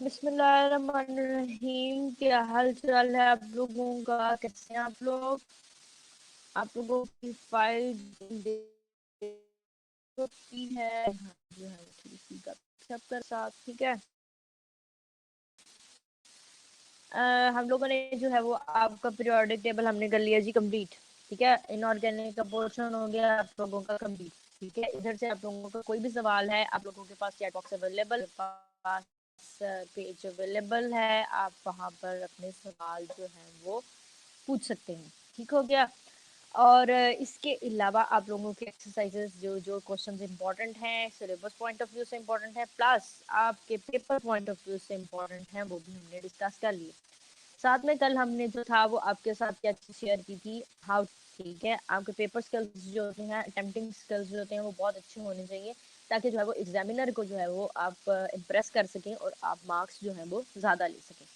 बिस्मिल्लाहिर्रहमानिर्रहीम। क्या हाल चाल है आप लोगों का? कैसे हैं आप लोग? आप लोगों की फाइल होती है जो है थोड़ी सी सबका साथ, ठीक है। हम लोगों ने जो है वो आपका पीरियोडिक टेबल हमने कर लिया जी कंप्लीट, ठीक है। इनऑर्गेनिक का पोर्शन हो गया आप लोगों का कंप्लीट, ठीक है। इधर से आप लोगों का कोई भी सवाल है, आप लोगों के पास चैट बॉक्स अवेलेबल, पास पेज अवेलेबल है, आप वहाँ पर अपने सवाल जो है वो पूछ सकते हैं, ठीक हो गया। और इसके अलावा आप लोगों के एक्सरसाइजेस जो जो क्वेश्चंस इंपॉर्टेंट हैं सिलेबस पॉइंट ऑफ व्यू से इंपॉर्टेंट है, प्लस आपके पेपर पॉइंट ऑफ व्यू से इंपॉर्टेंट हैं, वो भी हमने डिस्कस कर लिए। साथ में कल हमने जो था वो आपके साथ क्या चीज़ शेयर की थी, हाउ, ठीक है। आपके पेपर स्किल्स जो होते हैं, अटेम्प्टिंग स्किल्स जो होते हैं वो बहुत अच्छे होने चाहिए, ताकि जो है वो एग्जामिनर को जो है वो आप इम्प्रेस कर सकें और आप मार्क्स जो है वो ज़्यादा ले सकें,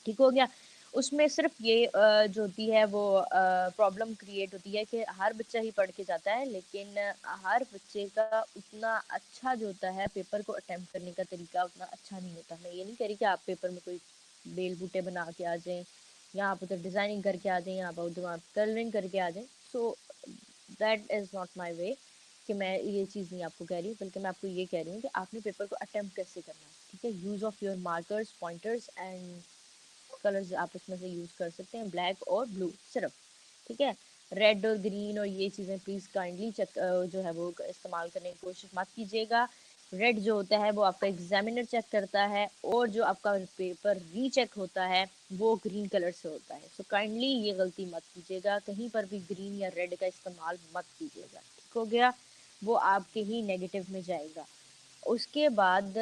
ठीक हो गया। उसमें सिर्फ ये जो होती है वो प्रॉब्लम क्रिएट होती है कि हर बच्चा ही पढ़ के जाता है, लेकिन हर बच्चे का उतना अच्छा जो होता है पेपर को अटेम्प्ट करने का तरीका उतना अच्छा नहीं होता। मैं ये नहीं कह रही कि आप पेपर में कोई बेल बूटे बना के आ जाएं, या आप उधर डिज़ाइनिंग करके आ जाएं, या आप उधर आप कलरिंग करके आ जाएं। So that is not my way, कि मैं ये चीज़ नहीं आपको कह रही हूँ, बल्कि मैं आपको ये कह रही हूँ कि आपने पेपर को अटेम्प्ट कैसे करना है, ठीक है। Use of your markers, pointers and colours आप इसमें से यूज़ कर सकते हैं, ब्लैक और ब्लू सिर्फ, ठीक है। रेड और ग्रीन और ये चीज़ें प्लीज़ काइंडली चेक जो है वो इस्तेमाल करने की कोशिश मत कीजिएगा। रेड जो होता है वो आपका एग्जामिनर चेक करता है, और जो आपका पेपर रीचेक होता है वो ग्रीन कलर से होता है। सो काइंडली ये गलती मत कीजिएगा, कहीं पर भी ग्रीन या रेड का इस्तेमाल मत कीजिएगा, ठीक हो गया। वो आपके ही नेगेटिव में जाएगा। उसके बाद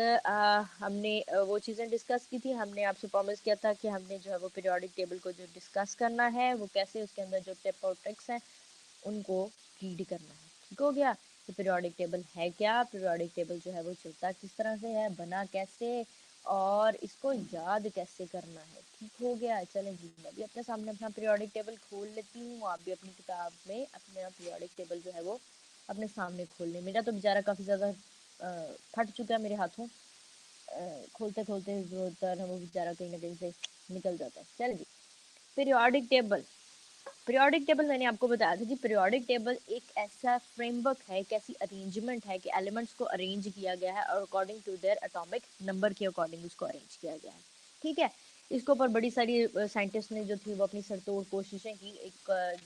हमने वो चीज़ें डिस्कस की थी। हमने आपसे प्रॉमिस किया था कि हमने जो है वो पीरियोडिक टेबल को जो डिस्कस करना है वो कैसे, उसके अंदर जो टिप और ट्रिक्स हैं उनको रीड करना है, ठीक हो गया। तो पीरियोडिक टेबल है क्या, पीरियोडिक टेबल जो है वो चलता किस तरह से है, बना कैसे, और इसको याद कैसे करना है, ठीक हो गया। चलें जी, मैं भी अपने सामने अपना पीरियोडिक टेबल खोल लेती हूँ, आप भी अपनी किताब में अपना पीरियोडिक टेबल जो है वो अपने सामने खोल लें। मेरा तो बेचारा काफ़ी ज़्यादा फट चुका है मेरे हाथों, खोलते खोलते जो होता है वो बेचारा कहीं ना कहीं से निकल जाता है। चल जी, पीरियोडिक टेबल। पीरियोडिक टेबल मैंने आपको बताया था जी, पीरियोडिक टेबल एक ऐसा फ्रेमवर्क है, एक ऐसी अरेंजमेंट है कि एलिमेंट्स को अरेंज किया गया है और according to their atomic number के अकॉर्डिंग उसको अरेंज किया गया है, ठीक है। इसके ऊपर बड़ी सारी साइंटिस्ट ने जो थी वो अपनी सरतोड़ कोशिशें की। एक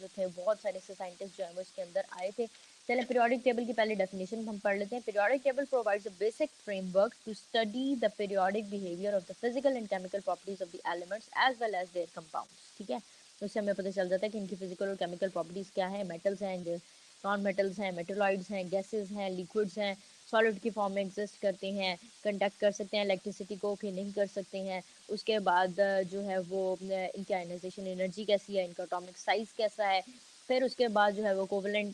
जो थे बहुत सारे से साइंटिस्ट जो है वो इसके अंदर आए थे। चलें पीरियोडिक टेबल की पहले डेफिनेशन हम पढ़ लेते हैं। Periodic table provides a basic framework to study the periodic behaviour of the physical and chemical properties of the elements as well as their compounds, ठीक है। तो इससे हमें पता चल जाता है कि इनकी फिजिकल और केमिकल प्रॉपर्टीज़ क्या है। मेटल्स हैं, नॉन मेटल्स हैं, मेटेलॉइड्स हैं, गैसेस हैं, लिक्विड्स हैं, सॉलिड की फॉर्म में एग्जिस्ट करते हैं, कंडक्ट कर सकते हैं इलेक्ट्रिसिटी को कि नहीं कर सकते हैं। उसके बाद जो है वो इनकी आयनाइजेशन एनर्जी कैसी है, इनका एटॉमिक साइज कैसा है। फिर उसके बाद जो है वो कोवलेंट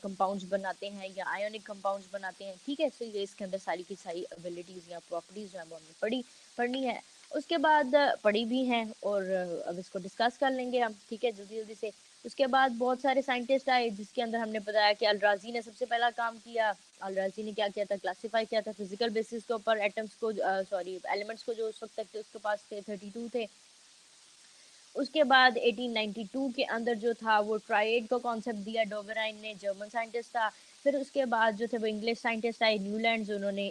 कंपाउंड्स बनाते हैं या आयोनिक कंपाउंड्स बनाते हैं, ठीक है। तो ये इसके अंदर सारी की सारी एबिलिटीज़ या प्रॉपर्टीज़ जो है वो हमने पढ़नी है। उसके बाद पढ़ी भी हैं, और अब इसको डिस्कस कर लेंगे हम, ठीक है, जल्दी जल्दी से। उसके बाद बहुत सारे साइंटिस्ट आए, जिसके अंदर हमने बताया कि अलराजी ने सबसे पहला काम किया। अलराजी ने क्या किया था, क्लासीफाई किया था फिजिकल बेसिस के ऊपर एटम्स को, सॉरी एलिमेंट्स को, जो उस वक्त तक थे उसके पास थे 32 थे। उसके बाद 1892 के अंदर जो था वो ट्राइड का कॉन्सेप्ट दिया डोवेराइन ने, जर्मन साइंटिस्ट था। फिर उसके बाद जो थे वो इंग्लिश साइंटिस्ट आए न्यूलैंड्स, उन्होंने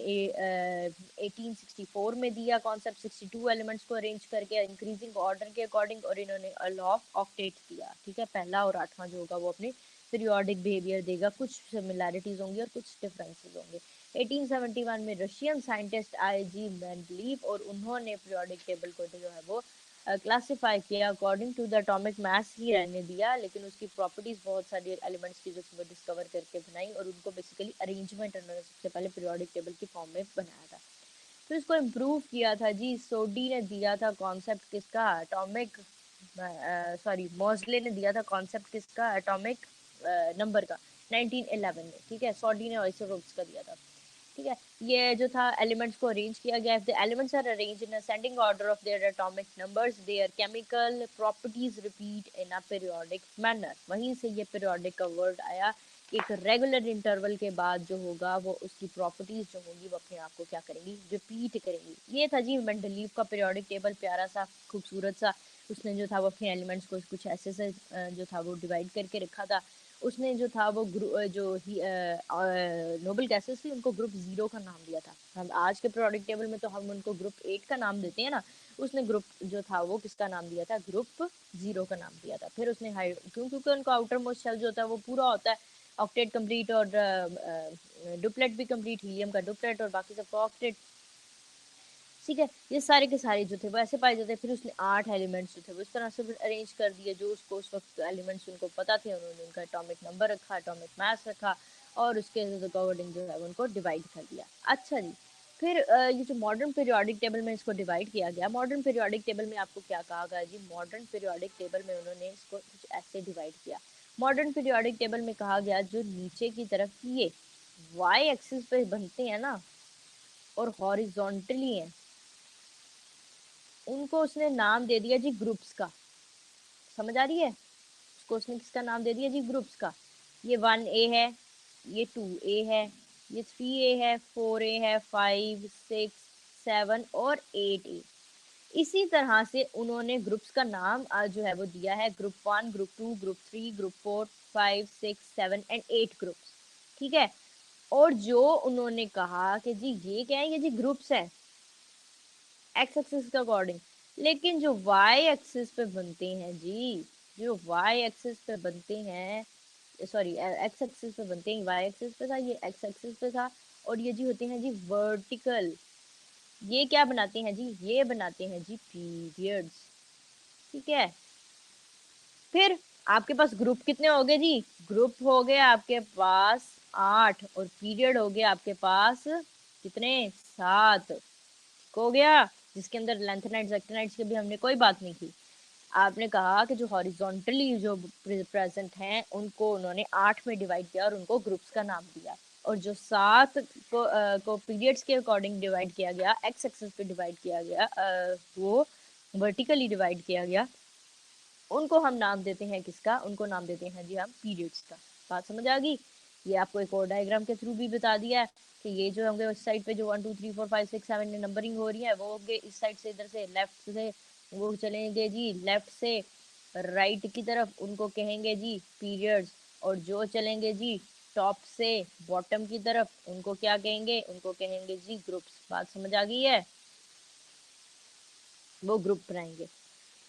1864 में दिया कॉन्सेप्ट 62 एलिमेंट्स को अरेंज करके इंक्रीजिंग ऑर्डर के अकॉर्डिंग, और इन्होंने लॉ ऑफ ऑक्टेट दिया, ठीक है। पहला और आठवां जो होगा वो अपने पीरियोडिक बिहेवियर देगा, कुछ सिमिलैरिटीज होंगी और कुछ डिफरेंसेस होंगे। 1871 में रशियन साइंटिस्ट आए जी मेंडलीव, और उन्होंने पीरियोडिक टेबल को जो है वो क्लासिफाई किया according to the atomic mass ही रहने दिया, लेकिन उसकी प्रॉपर्टीज बहुत सारी एलिमेंट्स की जो वो डिस्कवर करके बनाई, और उनको बेसिकली अरेंजमेंट उन्होंने सबसे पहले पीरियोडिक टेबल की फॉर्म में बनाया था। फिर इसको इम्प्रूव किया था जी सोडी ने, दिया था कॉन्सेप्ट किसका, एटॉमिक, सॉरी मोजले ने दिया था कॉन्सेप्ट किसका, एटॉमिक नंबर का, 1911 में, ठीक है। सोडी ने आइसोटोप्स का दिया था, ठीक है। ये जो था एलिमेंट्स को अरेंज किया गया, the elements are arrange in ascending order of their atomic numbers, their chemical properties repeat in a periodic manner. वहीं से ये पीरियोडिक का वर्ड आया एक रेगुलर इंटरवल के बाद जो होगा वो उसकी प्रॉपर्टीज जो होंगी वो अपने आप को क्या करेंगी, रिपीट करेंगी। ये था जी मेंडलीव का पीरियोडिक टेबल, प्यारा सा खूबसूरत सा। उसने जो था वो अपने एलिमेंट्स को कुछ ऐसे से जो था वो डिवाइड करके रखा था। उसने जो था वो जो ही नोबल गैसेस थी उनको ग्रुप 0 का नाम दिया था। हम आज के पीरियोडिक टेबल में तो हम उनको ग्रुप 8 का नाम देते हैं ना, उसने ग्रुप जो था वो किसका नाम दिया था, ग्रुप 0 का नाम दिया था। फिर उसने क्योंकि उनका आउटर मोस्ट शेल जो होता है वो पूरा होता है, ऑक्टेट कंप्लीट और डुप्लेट भी कंप्लीट, हीलियम का डुप्लेट और बाकी सबका ऑक्टेट। ठीक है, ये सारे के सारे जो थे वो ऐसे पाए जाते हैं। फिर उसने 8 एलिमेंट्स जो थे वो इस तरह से अरेंज कर दिए जो उसको उस वक्त एलिमेंट्स उनको पता थे, उन्होंने उनका एटॉमिक नंबर रखा, एटॉमिक मास रखा और उसके अकॉर्डिंग जो है उनको डिवाइड कर दिया। अच्छा जी, फिर ये जो मॉडर्न पीरियोडिक टेबल में इसको डिवाइड किया गया, मॉडर्न पीरियोडिक टेबल में आपको क्या कहा गया जी, मॉडर्न पीरियोडिक टेबल में उन्होंने इसको कुछ ऐसे डिवाइड किया। मॉडर्न पीरियोडिक टेबल में कहा गया जो नीचे की तरफ ये वाई एक्सिस पे बनते हैं ना और हॉरिजॉन्टली हैं, उनको उसने नाम दे दिया जी ग्रुप्स का। समझ आ रही है? उसको उसने किसका नाम दे दिया जी, ग्रुप्स का। ये 1A है, ये 2A है, ये 3A है, 4A है, 5, 6, 7 और 8A। इसी तरह से उन्होंने ग्रुप्स का नाम जो है वो दिया है, group 1, group 2, group 3, group 4, 5, 6, 7 and 8 groups. ठीक है, और जो उन्होंने कहा कि जी ये क्या है, ये जी ग्रुप्स है एक्स एक्सिस के अकॉर्डिंग, लेकिन जो वाई एक्सिस पे बनते हैं जी, जो वाई एक्सिस पे बनते हैं, सॉरी एक्स एक्सिस पे बनते हैं, वाई एक्सिस पे था, ये एक्स एक्सिस पे था, और ये जी होते हैं जी वर्टिकल। ये क्या बनाते हैं जी, ये बनाते हैं जी पीरियड्स। ठीक है, फिर आपके पास ग्रुप कितने हो गए जी, ग्रुप हो गए आपके पास 8 और पीरियड हो गए आपके पास कितने, 7 हो गया, जिसके अंदर लेंथेनाइट्स एक्टिनाइट्स की भी हमने कोई बात नहीं की। आपने कहा कि जो हॉरिजॉन्टली जो प्रेजेंट हैं उनको उन्होंने 8 में डिवाइड किया और उनको ग्रुप्स का नाम दिया, और जो 7 को पीरियड्स के अकॉर्डिंग डिवाइड किया गया, एक्स एक्सिस पे डिवाइड किया गया, वो वर्टिकली डिवाइड किया गया, उनको हम नाम देते हैं किसका, उनको नाम देते हैं जी हम पीरियड्स का। बात समझ आ गई? ये आपको एक और डायग्राम के थ्रू भी बता दिया है कि ये जो होंगे उस साइड पे जो 1 2 3 4 5 6 7 नंबरिंग हो रही है वो होंगे इस साइड से, इधर से लेफ्ट से वो चलेंगे जी, लेफ्ट से राइट की तरफ उनको कहेंगे जी पीरियड्स, और जो चलेंगे जी टॉप से बॉटम की तरफ उनको क्या कहेंगे, उनको कहेंगे जी ग्रुप्स। बात समझ आ गई है? वो ग्रुप बनाएंगे।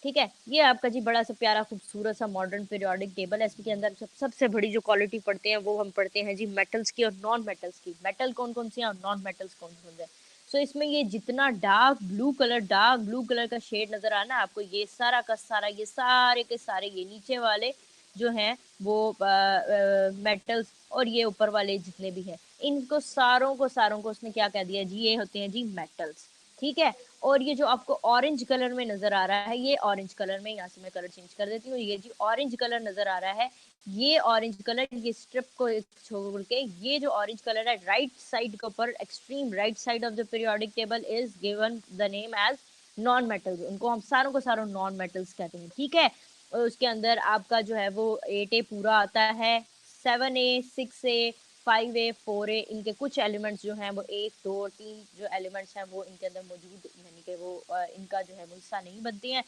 ठीक है, ये आपका जी बड़ा सा प्यारा खूबसूरत सा मॉडर्न पीरियोडिक टेबल है। इसके अंदर सबसे बड़ी जो क्वालिटी पढ़ते हैं वो हम पढ़ते हैं जी मेटल्स की और नॉन मेटल्स की। मेटल कौन कौन से हैं और नॉन मेटल्स कौन कौन से हैं। सो इसमें ये जितना डार्क ब्लू कलर का शेड नजर आ रहा है आपको, ये सारा का सारा, ये सारे के सारे, ये नीचे वाले जो हैं वो मेटल्स, और ये ऊपर वाले जितने भी हैं इनको सारों को उसने क्या कह दिया जी, ये होते हैं जी मेटल्स। ठीक है, और ये जो आपको ऑरेंज कलर में नजर आ रहा है, ये ऑरेंज कलर में, यहाँ से मैं कलर चेंज कर देती हूँ, ये जी ऑरेंज कलर नजर आ रहा है, ये ऑरेंज कलर, ये स्ट्रिप को छोड़ के ये जो ऑरेंज कलर है राइट साइड के ऊपर, extreme right side of the periodic table is given the name as non metals. उनको हम सारों को सारों नॉन मेटल्स कहते हैं। ठीक है, और उसके अंदर आपका जो है वो 8A पूरा आता है, 7A, 6A, 5A, 4A, इनके कुछ एलिमेंट्स जो हैं वो 1 2 और 3 जो एलिमेंट्स हैं वो इनके अंदर मौजूद, यानी कि वो इनका जो है वो हिस्सा नहीं बनते हैं।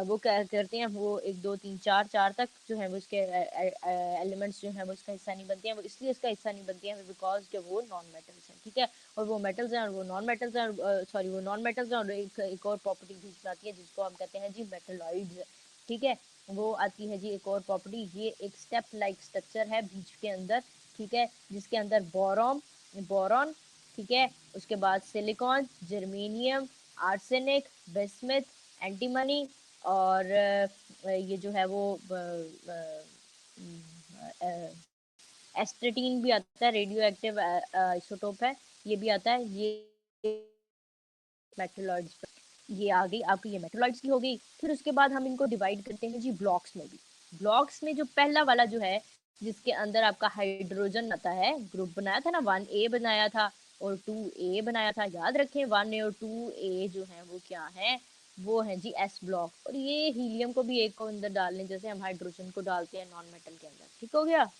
वो क्या करते हैं, वो 1 2 3 4 4 तक जो है वो इसके एलिमेंट्स जो हैं वो इसका हिस्सा नहीं बनते हैं। वो इसलिए इसका हिस्सा नहीं बनते हैं बिकॉज कि वो नॉन मेटल्स हैं। ठीक है, और वो मेटल्स हैं और वो नॉन मेटल्स हैं, सॉरी वो नॉन मेटल्स हैं, और एक और प्रॉपर्टी भी आती है जिसको हम कहते हैं जी मेटलॉइड्स। ठीक है, वो आती है जी एक और प्रॉपर्टी, ये एक स्टेप लाइक स्ट्रक्चर है बीच के अंदर। ठीक है, जिसके अंदर बोरॉन, ठीक है, उसके बाद silicon, germanium, arsenic, bismuth, antimony, और ये जो है वो एस्ट्रेटीन भी आता है, रेडियो एक्टिव आइसोटोप है, ये भी आता है। ये मेटलॉइड्स, ये आ गई आपकी, ये मेटलॉइड्स की हो गई। फिर उसके बाद हम इनको डिवाइड करते हैं जी ब्लॉक्स में भी। ब्लॉक्स में जो पहला वाला जो है जिसके अंदर आपका हाइड्रोजन आता है, ग्रुप बनाया था ना, 1A बनाया था और 2A बनाया था, याद रखें 1A और 2A जो है वो क्या है, वो है जी एस ब्लॉक। और ये हीलियम को भी एक को अंदर डाल लें, जैसे हम हाइड्रोजन को डालते हैं नॉन मेटल के अंदर। ठीक हो गया।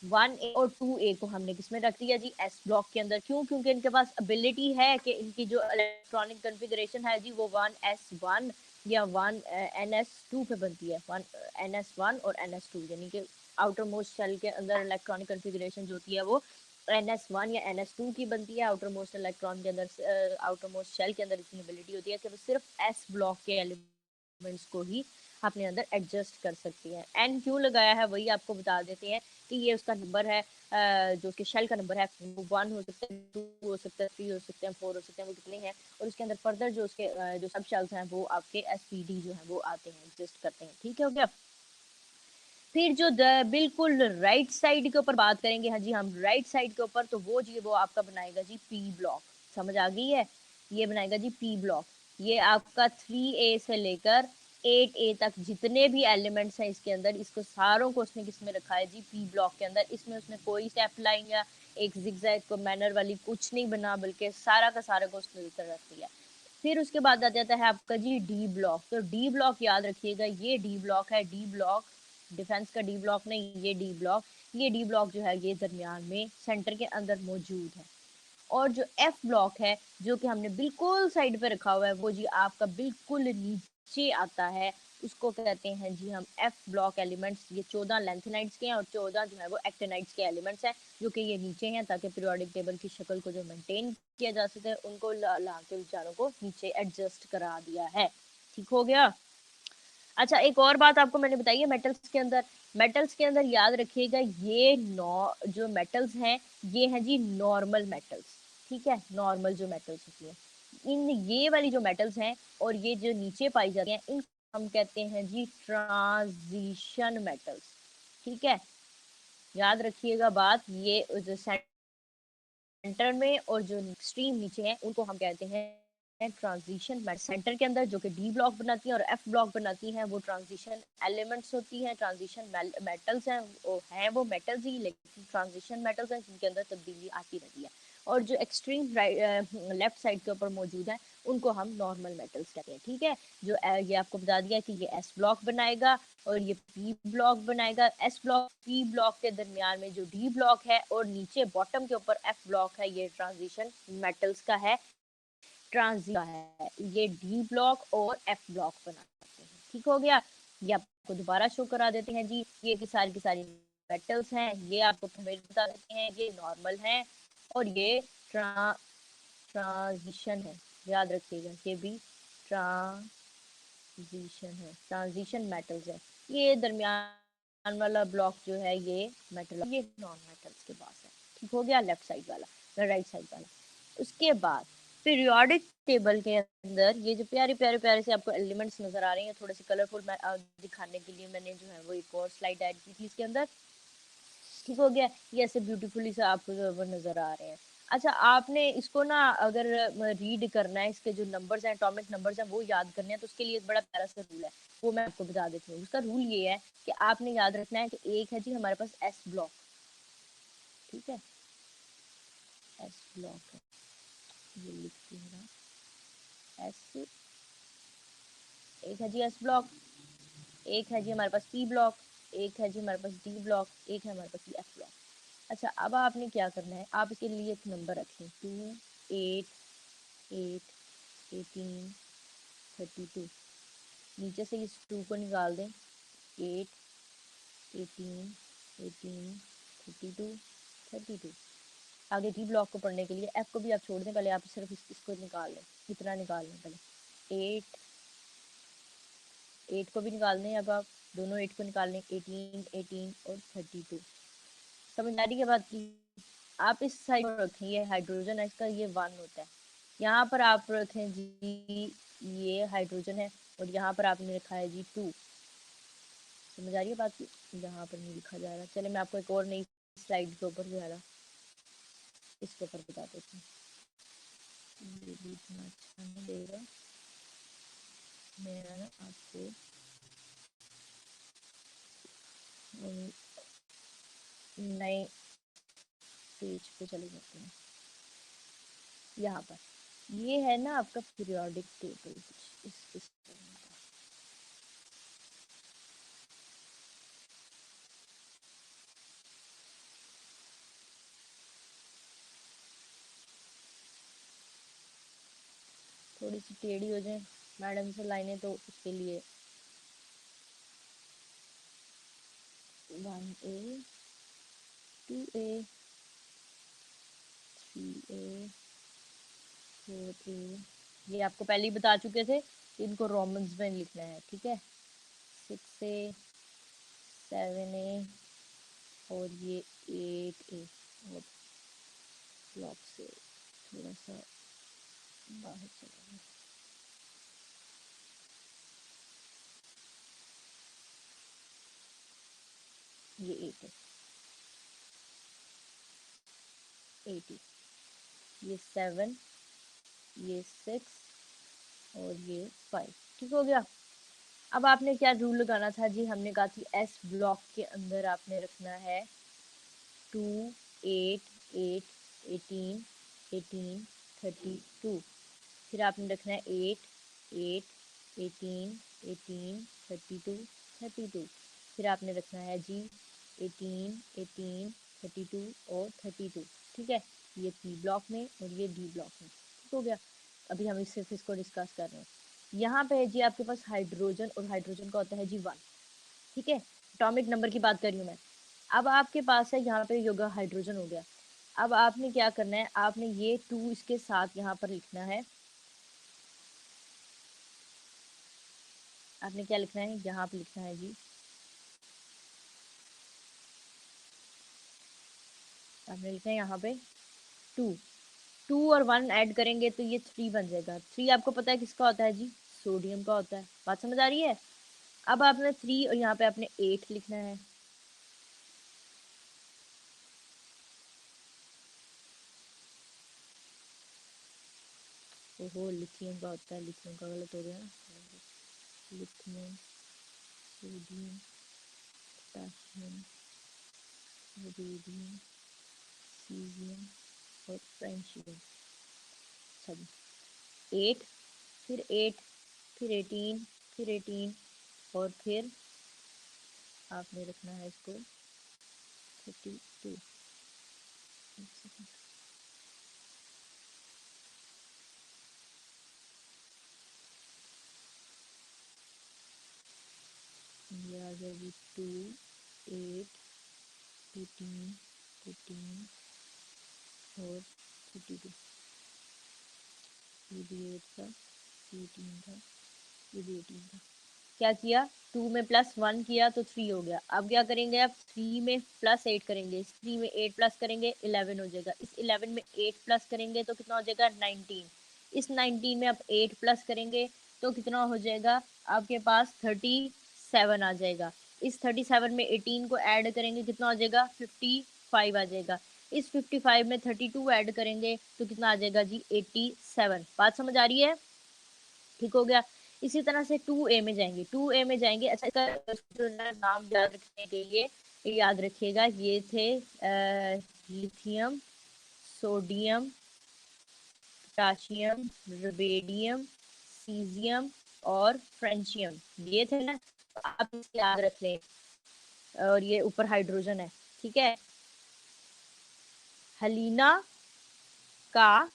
1A और 2A को हमने किसमें रख दिया जी, एस ब्लॉक के अंदर। क्यों? क्योंकि इनके पास एबिलिटी है कि इनकी जो इलेक्ट्रॉनिक कॉन्फ़िगरेशन है जी वो 1s1 या 1ns2 पे बनती है। 1ns1 और ns2, यानी कि आउटर मोस्ट शेल के अंदर इलेक्ट्रॉनिक कॉन्फ़िगरेशन जो होती है वो ns1 या ns2 की बनती है। आउटर मोस्ट इलेक्ट्रॉन के अंदर, आउटर मोस्ट शेल के अंदर इसकी एबिलिटी होती है कि वो सिर्फ एस ब्लॉक के एलिमेंट्स को ही अपने अंदर एडजस्ट कर सकती है। एन क्यों लगाया है वही आपको बता देते हैं कि ये उसका नंबर है, जो कि शेल का नंबर है। वो 1 हो सकता है, 2 हो सकता है, 3 हो सकते हैं, 4 हो सकते हैं, वो कितने हैं। और उसके अंदर फर्दर जो उसके जो सब शेल्स हैं वो आपके एसपीडी जो है वो आते हैं, एग्जिस्ट करते हैं। ठीक है, हो गया। फिर जो बिल्कुल राइट साइड के ऊपर बात करेंगे, हाँ जी हम राइट साइड के ऊपर, तो वो आपका बनाएगा जी पी ब्लॉक। समझ आ गई है? ये बनाएगा जी पी ब्लॉक। ये आपका 3A से लेकर 8A तक जितने भी एलिमेंट्स हैं इसके अंदर, इसको सारों को उसने किस में रखा है जी, पी ब्लॉक के अंदर। इसमें उसने कोई स्टेप लाइन या एक जिगजैग को मैनर वाली कुछ नहीं बना, बल्कि सारा का सारा को उसने लेकर रख दिया। फिर उसके बाद आ जाता है आपका जी डी ब्लॉक। तो डी ब्लॉक याद रखिएगा, ये डी ब्लॉक है। डी ब्लॉक डिफेंस का डी ब्लॉक नहीं, ये डी ब्लॉक। ये डी ब्लॉक जो है ये दरमियान में सेंटर के अंदर मौजूद है। और जो एफ ब्लॉक है, जो कि हमने बिल्कुल साइड पे रखा हुआ है, वो जी आपका बिल्कुल नीचे आता है। उसको कहते हैं जी हम एफ ब्लॉक एलिमेंट्स। ये 14 लेंथेनाइड्स के हैं और 14 जो है वो एक्टिनाइड्स के एलिमेंट्स हैं, जो कि ये नीचे हैं, ताकि पीरियोडिक टेबल की शक्ल को जो मेंटेन किया जा सके, उनको ला के विचारों को नीचे एडजस्ट करा दिया है। ठीक हो गया। अच्छा, एक और बात आपको मैंने बताई है मेटल्स के अंदर। मेटल्स के अंदर याद रखिएगा, ये नौ जो मेटल्स हैं ये हैं जी नॉर्मल मेटल्स। ठीक है, नॉर्मल जो मेटल्स होती है, इन ये वाली जो मेटल्स हैं और ये जो नीचे पाई जाती हैं, इन हम कहते हैं जी ट्रांजिशन मेटल्स। ठीक है, याद रखिएगा बात, ये जो सेंटर में और जो एक्सट्रीम नीचे है उनको हम कहते हैं ट्रांजिशन मेटल। सेंटर के अंदर जो कि डी ब्लॉक बनाती हैं और एफ ब्लॉक बनाती हैं, वो ट्रांजिशन एलिमेंट्स होती हैं, ट्रांजिशन मेटल्स हैं। वो मेटल्स ही, लेकिन ट्रांजिशन मेटल्स हैं जिनके अंदर तब्दीली आती रहती है। और जो एक्सट्रीम लेफ्ट साइड के ऊपर मौजूद है, उनको हम नॉर्मल मेटल्स कहते हैं। ठीक है, जो ये आपको बता दिया कि ये एस ब्लॉक बनाएगा और ये पी ब्लॉक बनाएगा। एस ब्लॉक पी ब्लॉक के दरमियान में जो डी ब्लॉक है और नीचे बॉटम के ऊपर एफ ब्लॉक है, ये ट्रांजिशन मेटल्स का है, ट्रांजिट का है। ये डी ब्लॉक और एफ ब्लॉक बनाते हैं। ठीक हो गया। ये आपको दोबारा शो करा देते हैं जी, ये की सारी मेटल्स हैं। ये आपको पहले बता देते हैं, ये नॉर्मल है और ये ट्रांजिशन है। याद रखिएगा, ये भी ट्रांजिशन है, ट्रांजिशन मेटल्स है। ये दरमियान वाला ब्लॉक जो है ये मेटल, ये नॉन मेटल्स के पास है। ठीक हो गया, लेफ्ट साइड वाला, राइट साइड वाला। उसके बाद पीरियोडिक टेबल के अंदर ये जो प्यारे प्यारे प्यारे से आपको एलिमेंट्स नजर आ रहे हैं, थोड़े से कलरफुल दिखाने के लिए मैंने जो है वो एक और स्लाइड ऐड की थी इसके अंदर। ठीक हो गया, ये ऐसे ब्यूटीफुली से आपको जो है वो नजर आ रहे हैं। अच्छा, आपने इसको ना अगर रीड करना है, इसके जो नंबर्स हैं, एटॉमिक नंबर्स हैं, वो याद करने हैं, तो उसके लिए एक बड़ा प्यारा सा रूल है, वो मैं आपको बता देती हूँ। उसका रूल ये है कि आपने याद रखना है कि एक है जी हमारे पास एस ब्लॉक। ठीक है, एस ब्लॉक है, ये लिखती हूँ ना, एस, एक है जी एस ब्लॉक, एक है जी हमारे पास पी ब्लॉक, एक है जी हमारे पास डी ब्लॉक, एक है हमारे पास एफ ब्लॉक। अच्छा, अब आपने क्या करना है, आप इसके लिए एक नंबर रखें, 2, 8, 8, 18, 32। नीचे से इस 2 को निकाल दें, 8, 18, 18, 32, 32। आगे डी ब्लॉक को पढ़ने के लिए एफ को भी आप छोड़ दें, पहले आप सिर्फ इसको निकाल लें। कितना निकाल लें पहले, 8, 8 को भी निकाल दें। अब आप दोनों 8 को निकाल लें, 18, 18 और 32। समझ आ रही है बात की? आप इस साइड पर रखें, ये हाइड्रोजन है इसका, ये 1 होता है। यहाँ पर आप रखें जी, ये हाइड्रोजन है और यहाँ पर आपने रखा है जी 2। समझ आ रही है बात की? यहाँ पर नहीं लिखा जा रहा। चले मैं आपको एक और नई स्लाइड के ऊपर जो है ना इसके ऊपर बता देती हूँ। ये भी इतना अच्छा नहीं देगा, मैं ना आपको नई पेज पे चले जाते हैं। यहाँ पर ये है ना आपका पीरियोडिक टेबल, कुछ इस तरह का। थोड़ी सी टेढ़ी हो जाए मैडम से लाइनें तो उसके लिए 1A 2A 3A 4A, ये आपको पहले ही बता चुके थे, इनको रोमन्स में लिखना है, ठीक है। 6A 7A और ये 8A। और ब्लॉक से थोड़ा सा बाहर चला, ये 8 ये 7 ये 6 और ये 5, ठीक हो गया। अब आपने क्या रूल लगाना था जी, हमने कहा थी एस ब्लॉक के अंदर आपने रखना है 2 8 8 18 18 32, फिर आपने रखना है 8 8 18 18 32 32, फिर आपने रखना है जी 18 18 32 और 32, ठीक है। ये पी ब्लॉक में और ये डी ब्लॉक में, ठीक हो गया। अभी हम सिर्फ इसको डिस्कस कर रहे हैं। यहाँ पे है जी आपके पास हाइड्रोजन, और हाइड्रोजन का होता है जी 1, ठीक है। एटॉमिक नंबर की बात कर रही हूँ मैं। अब आपके पास है यहाँ पे योगा हाइड्रोजन हो गया। अब आपने क्या करना है, आपने ये 2 इसके साथ यहाँ पर लिखना है। आपने क्या लिखना है, यहाँ पे लिखना है जी, आपने लिखना है यहाँ पे 2 2 और 1 ऐड करेंगे तो ये 3 बन जाएगा। 3 आपको पता है किसका होता है जी, सोडियम का होता है। बात समझ आ रही है। अब आपने 3 और यहाँ पे आपने 8 लिखना है। ओहो, लिथियम का होता है, लिथियम का गलत हो गया ना। Lithium, sodium, potassium, rubidium, caesium और फ्रेंशियम, सब 8, फिर 8, फिर 18, फिर 18 और फिर आपने रखना है इसको 32। ये आ गया जी 2 8 18 18 और 32। ये भी 8 था, 18 था, ये भी 18 था। क्या किया, 2 में +1 किया तो 3 हो गया। अब क्या करेंगे, आप 3 में +8 करेंगे, इस 3 में 8 प्लस करेंगे 11 हो जाएगा। इस 11 में 8 प्लस करेंगे तो कितना हो जाएगा 19। इस 19 में आप 8 प्लस करेंगे तो कितना हो जाएगा आपके पास 37 आ जाएगा। इस 37 में 18 को ऐड करेंगे कितना हो जाएगा 55 आ जाएगा। इस 55 में 32 ऐड करेंगे तो कितना आ जाएगा जी 87। बात समझ आ रही है, ठीक हो गया। इसी तरह से 2A में जाएंगे, 2A में जाएंगे। अच्छा, इसका जो नाम याद रखने के लिए याद रखिएगा, ये थे lithium, sodium, potassium, rubidium, caesium और फ्रेंशियम, ये थे ना, तो आप इसे याद रख लें। और ये ऊपर हाइड्रोजन है, ठीक है। हलीना का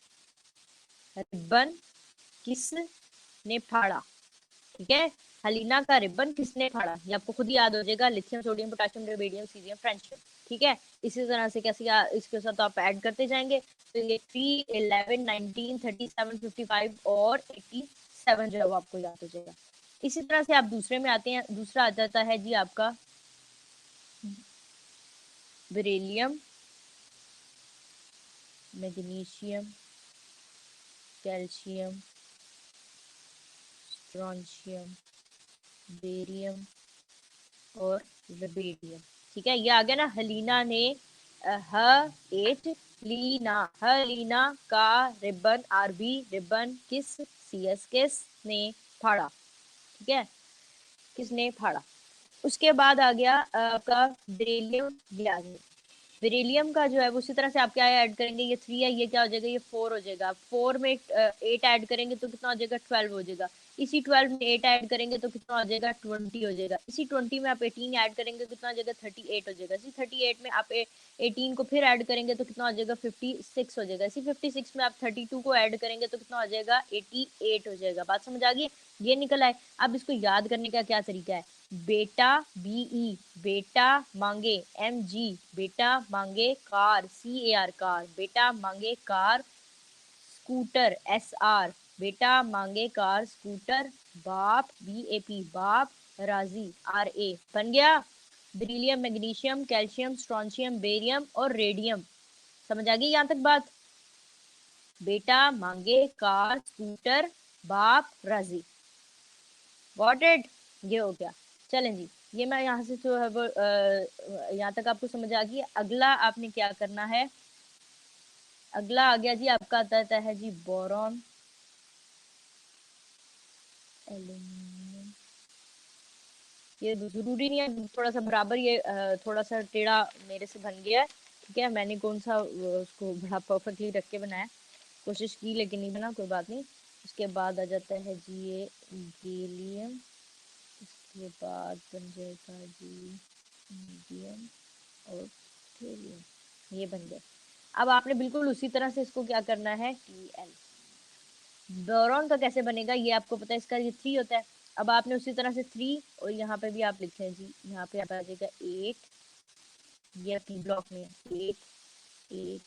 रिबन किसने फाड़ा, ठीक है। हलीना का रिबन किसने फाड़ा, ये आपको खुद ही याद हो जाएगा, lithium, sodium, potassium, rubidium, caesium, francium, ठीक है। इसी तरह से कैसे इसके साथ आप ऐड करते जाएंगे, तो ये 3 11 19 37 55 और 87 जो है वो आपको याद हो जाएगा। इसी तरह से आप दूसरे में आते हैं। दूसरा आ जाता है जी आपका beryllium, magnesium, calcium, strontium, barium और रुबिडियम, ठीक है। ये आ गया ना। हलीना ने हलीना का रिबन, आरबी रिबन किस, सीएस किस ने फाड़ा, ठीक है, किसने फाड़ा। उसके बाद आ गया आपका बेरिलियम, ये आ गया बेरिलियम का जो है वो उसी तरह से आप क्या ऐड करेंगे, ये 3 है, ये क्या हो जाएगा, ये 4 हो जाएगा। 4 में 8 ऐड करेंगे तो कितना हो जाएगा, 12 हो जाएगा। इसी 12 में 8 ऐड करेंगे तो कितना हो जाएगा, 20 हो जाएगा। इसी 20 में आप 18 ऐड करेंगे कितना हो जाएगा, 38 हो जाएगा। इसी 38 में आप 18 को फिर ऐड करेंगे तो कितना हो जाएगा, 56 हो जाएगा। इसी 56 में आप 32 को ऐड करेंगे तो कितना हो जाएगा, 88 हो जाएगा। बात समझ आ गई, ये निकल आए। अब इसको याद करने का क्या तरीका है, बेटा बीई, बेटा मांगे एमजी, बेटा मांगे कार CAR कार, बेटा मांगे कार स्कूटर SR, बेटा मांगे कार स्कूटर, बाप BAP, बाप राजी RA। बन गया। Beryllium, magnesium, calcium, strontium, barium और रेडियम। समझ आ गई यहाँ तक बात। बेटा मांगे कार स्कूटर, बाप राजी। गॉट इट, ये हो गया। चलें जी, ये मैं यहाँ से जो है वो यहाँ तक आपको समझ आ गई। अगला आपने क्या करना है, अगला आ गया जी आपका आता है जी बोरॉन, एल्यूमिनियम। ये जरूरी नहीं है, थोड़ा सा बराबर, ये थोड़ा सा टेढ़ा मेरे से बन गया है, ठीक है। मैंने कौन सा उसको बड़ा परफेक्टली रख के बनाया, कोशिश की लेकिन नहीं बना, कोई बात नहीं। उसके बाद आ जाता है जी ये गैलियम, उसके बाद बन जाएगा जी मीडियम और थेलियम। ये बन गया। अब आपने बिल्कुल उसी तरह से इसको क्या करना है, Tl। बोरॉन का कैसे बनेगा ये आपको पता है, इसका ये 3 होता है। अब आपने उसी तरह से 3 और यहाँ पे भी आप लिखें जी, यहाँ पे आप आ जाएगा 8, ये अपनी ब्लॉक में 8, 8,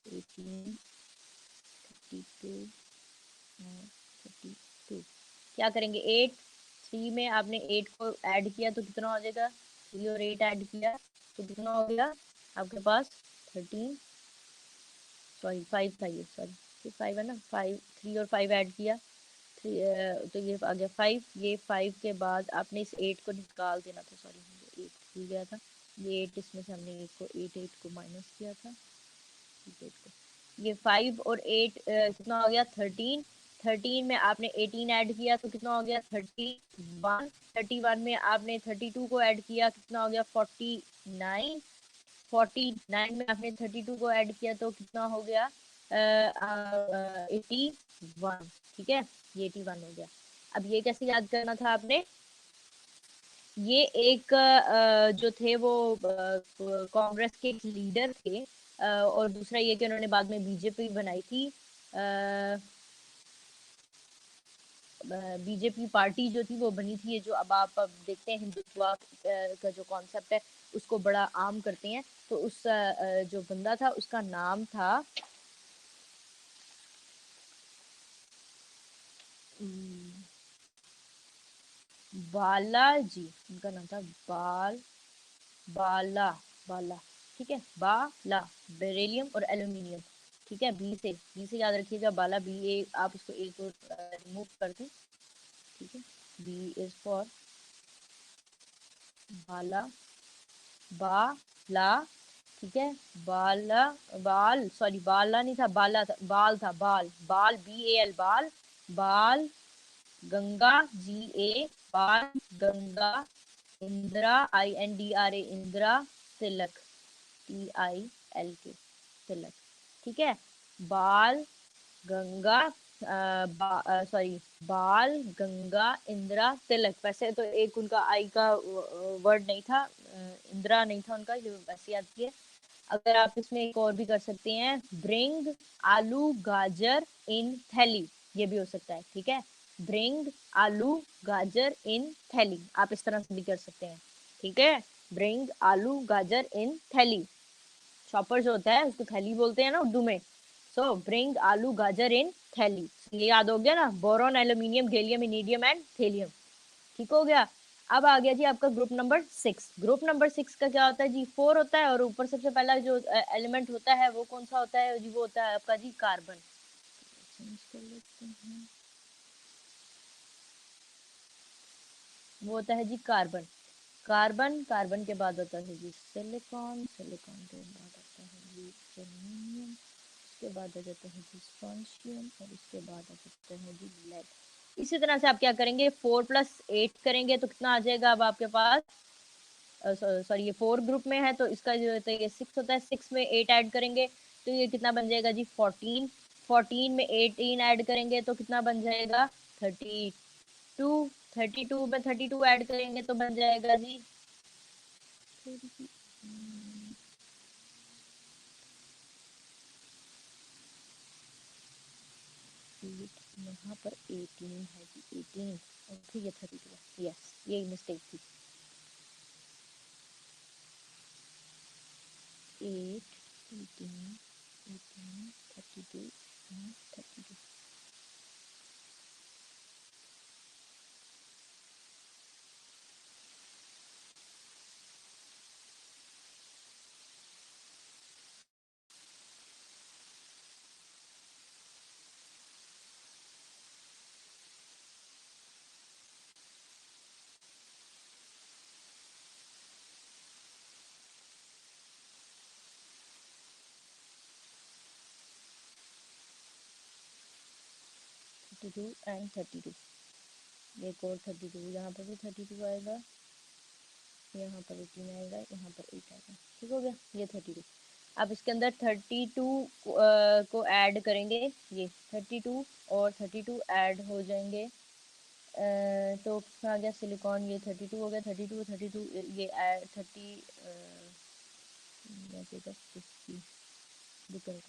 18, 32 और 32। क्या करेंगे, 8, 3 में आपने 8 को ऐड किया तो कितना हो जाएगा, 3 और 8 ऐड किया तो कितना हो गया आपके पास, 13, सॉरी 5 था ये, सॉरी 5 है ना, 5, 3 और 5 ऐड किया, तो ये आ गया 5। ये 5 के बाद आपने इस 8 को निकाल देना था, सॉरी मुझे 8 भूल गया था। ये 8 इसमें से हमने 8 को 8 को माइनस किया था, 8 को, ये 5 और 8 कितना हो गया, 13। 13 में आपने 18 ऐड किया तो कितना हो गया, 31। 31 में आपने 32 को ऐड किया, कितना हो गया, 49। 49 में आपने 32 को ऐड किया तो कितना हो गया, 81। ठीक है, ये 81 हो गया। अब ये कैसे याद करना था आपने, ये एक जो थे वो कांग्रेस के एक लीडर थे, और दूसरा ये कि उन्होंने बाद में बीजेपी बनाई थी। बीजेपी पार्टी जो थी वो बनी थी, ये जो अब देखते हैं हिंदुत्व का जो कॉन्सेप्ट है उसको बड़ा आम करते हैं। तो उस जो बंदा था उसका नाम था बालाजी, उनका नाम था बाला बाला, ठीक है, बाला, बेरिलियम और एल्यूमिनियम। ठीक है, बी से याद रखिएगा, बाला, बी ए, आप उसको एक को रिमूव कर दें, ठीक है। बी इज फॉर बाला, बाला, ठीक है, बाला, बाल, सॉरी बाला नहीं था, बाला था, बाल था, बाल, बाल BAL, बाल, बाल गंगा, GA, बाल गंगा, इंदिरा, INDRA, इंदिरा, तिलक, TILK, तिलक। ठीक है, बाल गंगा, सॉरी, बाल गंगा इंदिरा तिलक। वैसे तो एक उनका आई का वर्ड नहीं था, इंदिरा नहीं था उनका, ये वैसे याद किए। अगर आप इसमें एक और भी कर सकते हैं, ब्रिंग आलू गाजर इन थैली, ये भी हो सकता है, ठीक है। ब्रिंग आलू गाजर इन थैली, आप इस तरह से भी कर सकते हैं, ठीक है। ब्रिंग आलू गाजर इन थैली, चॉपर जो होता है उसको थैली बोलते हैं ना उर्दू में। सो ब्रिंग आलू गाजर इन थैली, ये याद हो गया ना, boron, aluminium, gallium, indium and thallium. ठीक हो गया। अब आ गया जी आपका ग्रुप नंबर 6। ग्रुप नंबर 6 का क्या होता है जी, 4 होता है, और ऊपर सबसे पहला जो एलिमेंट होता है वो कौन सा होता है जी, वो होता है आपका जी कार्बन। वो होता है जी कार्बन। कार्बन, कार्बन के बाद होता है जी सिलिकॉन, सिलिकॉन के बाद आता है जी जर्मेनियम, उसके बाद आ जाता है जी स्ट्रोंशियम, और उसके बाद आ जाता है जी लेड। इसी तरह से आप क्या करेंगे, 4 + 8 करेंगे तो कितना आ जाएगा अब आपके पास, सॉरी ये 4 ग्रुप में है, तो इसका जो होता है ये 6 होता है, 6 में 8 ऐड करेंगे तो ये कितना बन जाएगा जी 14, 14 में 18 ऐड करेंगे तो कितना बन जाएगा 32, 32 में 32 ऐड करेंगे तो बन जाएगा जी यहाँ पर 18 है जी 18 और फिर ये 32 है, यस ये मिस्टेक थी, 8 18 18 32 32 32 एंड 32, एक और 32, यहाँ पर भी 32 आएगा, यहाँ पर 18 आएगा, यहाँ पर 8 आएगा, ठीक हो गया ये 32। अब इसके अंदर 32 को ऐड करेंगे, ये 32 और 32 ऐड हो जाएंगे, तो कितना आ गया सिलिकॉन, ये 32 हो गया, 32 32 ये 30 वैसे का 50 डिपेंड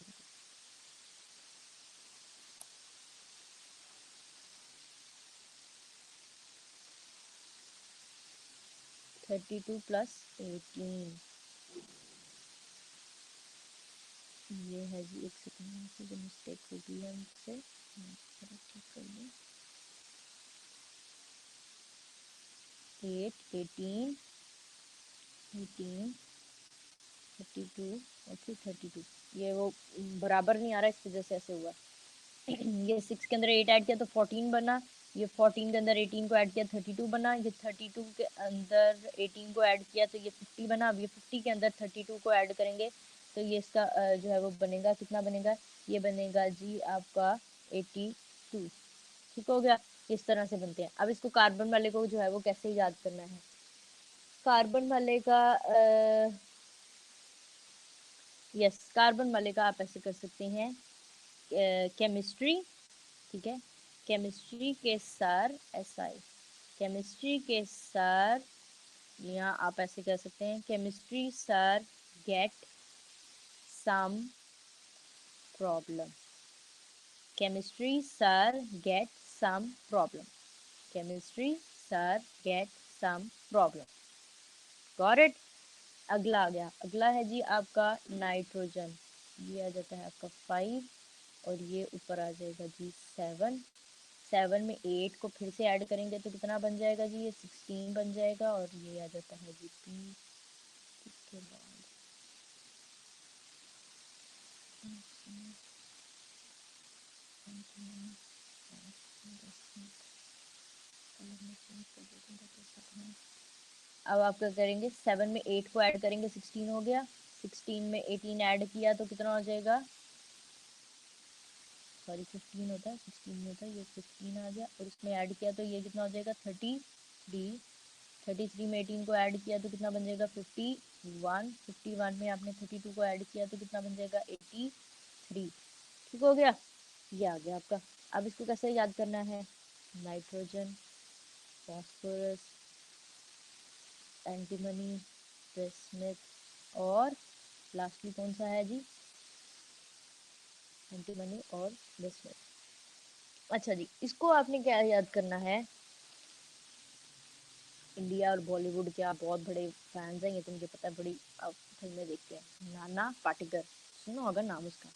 32 प्लस 18, ये है जी, एक सेकंड में से जो मिस्टेक हो गई है मुझसे ठीक कर दूँ, 8 18 18 32 और फिर 32, ये वो बराबर नहीं आ रहा, इस वजह से ऐसे हुआ। ये 6 के अंदर 8 ऐड किया तो 14 बना, ये 14 के अंदर 18 को ऐड किया 32 बना, ये 32 के अंदर 18 को ऐड किया तो ये 50 बना, अब ये 50 के अंदर 32 को ऐड करेंगे तो ये इसका जो है वो बनेगा, कितना बनेगा, ये बनेगा जी आपका 82, ठीक हो गया। इस तरह से बनते हैं। अब इसको कार्बन वाले को जो है वो कैसे याद करना है, कार्बन वाले का यस कार्बन वाले का आप ऐसे कर सकते हैं, केमिस्ट्री, ठीक है, केमिस्ट्री के सर एसआई, केमिस्ट्री के सर, यहाँ आप ऐसे कह सकते हैं chemistry sir get some problem, chemistry sir get some problem, chemistry sir get some problem, got it. अगला आ गया, अगला है जी आपका नाइट्रोजन, ये आ जाता है आपका 5 और ये ऊपर आ जाएगा जी 7, 7 में 8 को फिर से ऐड करेंगे तो कितना बन जाएगा जी, ये 16 बन जाएगा और ये आ जाता है जी पी, इसके बाद अब आप क्या करेंगे, 7 में 8 को ऐड करेंगे 16 हो गया, 16 में 18 ऐड किया तो कितना हो जाएगा, सॉरी 15 होता है, 16 नहीं होता, ये 15 आ गया और इसमें ऐड किया तो ये कितना हो जाएगा 33, 33 में 18 को ऐड किया तो कितना बन जाएगा 51, 51 में आपने 32 को ऐड किया तो कितना बन जाएगा 83, ठीक हो गया, ये आ गया आपका। अब इसको कैसे याद करना है, नाइट्रोजन, फॉस्फोरस, एंटीमनी, बिस्मथ और लास्टली कौन सा है जी, एंटीमनी और बिस्मथ। अच्छा जी, इसको आपने क्या याद करना है, इंडिया और बॉलीवुड के आप बहुत बड़े फैंस हैं, ये तो मुझे पता है, बड़ी आप फिल्में देखते हैं, नाना पाटेकर, सुना होगा नाम उसका,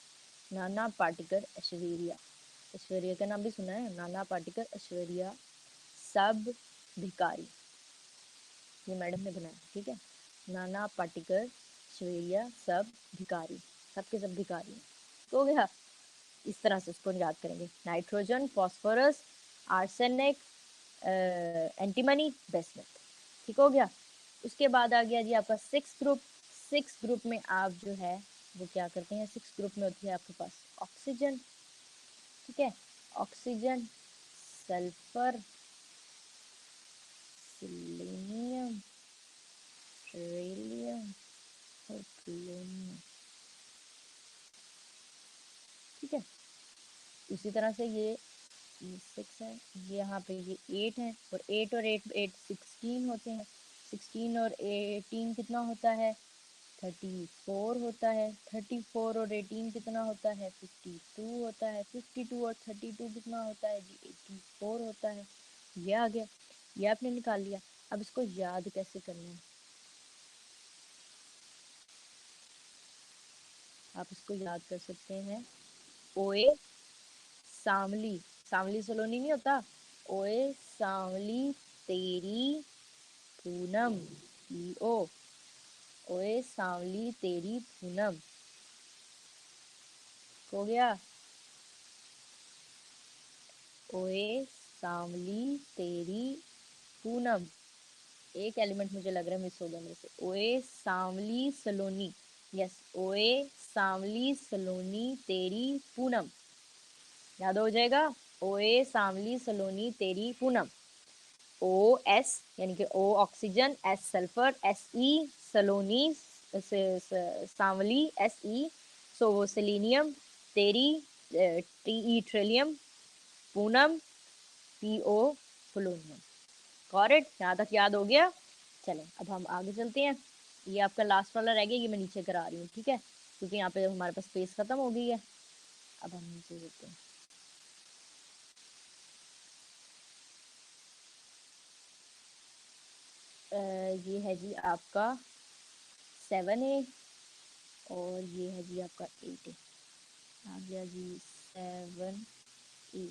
नाना पाटेकर ऐश्वर्या, ऐश्वर्या का नाम भी सुना है, नाना पाटेकर ऐश्वर्या सब भिकारी, ये मैडम ने बनाया, ठीक है, नाना पाटेकर ऐश्वर्या सब भिकारी, सबके सब भिकारी हैं, तो हो गया, इस तरह से उसको याद करेंगे, nitrogen, phosphorus, arsenic, antimony, basement, ठीक हो गया। उसके बाद आ गया जी आपका 6 ग्रुप, 6 ग्रुप में आप जो है वो क्या करते हैं, 6 ग्रुप में होती है आपके पास ऑक्सीजन, ठीक है, ऑक्सीजन, सल्फर, सिलेनियम, ट्रिलियम और ट्रिलियन, ठीक है। उसी तरह से ये 6 है, यहाँ पे ये 8 है, और 8 और 8 8 16 होते हैं। 16 और 18 कितना होता है? 34 होता है। 34 और 18 कितना होता है? 52 होता है। 52 और 32 कितना होता है जी? 84 होता है। ये आ गया, ये आपने निकाल लिया। अब इसको याद कैसे करना है? आप इसको याद कर सकते हैं। ओए सांवली, सांवली सलोनी नहीं होता? ओए सांवली तेरी पूनम, ओ, ओए सांवली तेरी पूनम, हो गया। ओए सांवली तेरी पूनम, एक एलिमेंट मुझे लग रहा है मिस हो गया मेरे से। ओए सांवली सलोनी, यस, ओए सांवली सलोनी तेरी पूनम, याद हो जाएगा। ओए सांवली सलोनी तेरी पूनम। ओ एस यानी कि O oxygen, S sulphur, S E Saloni, सांवली, एस ई, सो सेलेनियम, तेरी, T E tellurium, Poonam, P O polonium. Correct, यहाँ तक याद हो गया। चलें अब हम आगे चलते हैं। ये आपका लास्ट वाला रह गया, ये मैं नीचे करा रही हूँ, ठीक है, क्योंकि यहाँ पे हमारे पास स्पेस खत्म हो गई है। अब हम नीचे चलते हैं। ये है जी आपका 7A, और ये है जी आपका 8A। आ गया जी 7A।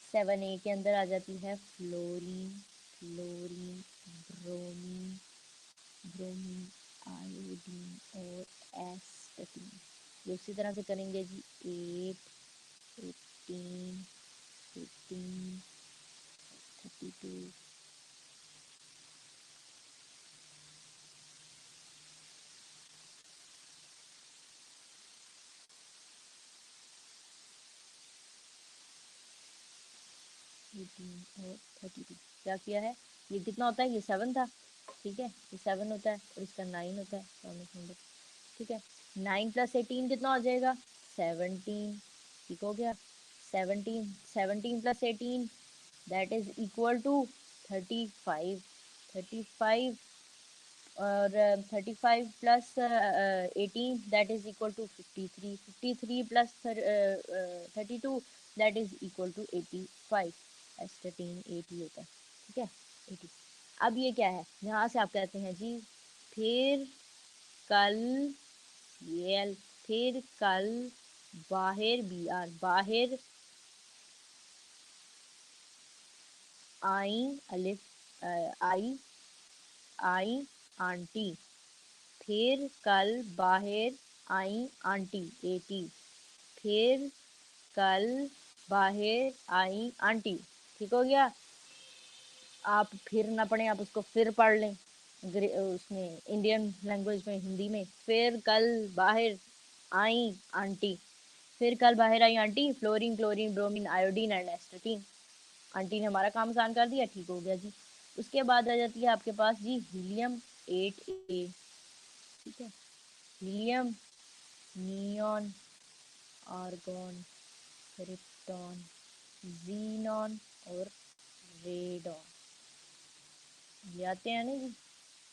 7A के अंदर आ जाती है fluorine, fluorine, bromine, bromine, iodine और एस्टाटीन। ये उसी तरह से करेंगे जी। 8, 18, 15, 32, 18 और 32। क्या किया है? ये कितना होता है? ये 7 था, ठीक है, ये 7 होता है, और इसका 9 होता है atomic नंबर, ठीक है। 9 + 18 कितना हो जाएगा? 17, ठीक हो गया। 17, 17 + 18 दैट इज इक्वल टू 35। 35, और 35 plus 18 that is equal to 53। 53 plus 32 that is equal to 85। Astatine 80 होता है, ठीक है, 80। अब ये क्या है? यहाँ से आप कहते हैं जी फिर कल, ये फिर कल बाहर, बी आर, बाहर आई, अलिफ, आई, आई आंटी, फिर कल बाहर आई आंटी, 80। फिर कल बाहर आई आंटी, ठीक हो गया। आप फिर ना पढ़ें, आप उसको फिर पढ़ लें, उसमें इंडियन लैंग्वेज में, हिंदी में। फिर कल बाहर आई आंटी, फिर कल बाहर आई aunty, fluorine, chlorine, bromine, iodine and astatine. Aunty ने हमारा काम आसान कर दिया, ठीक हो गया जी। उसके बाद आ जाती है आपके पास जी हीलियम 8A, ठीक है। Helium, neon, argon, krypton, xenon और रेडॉन, ये आते हैं ना जी।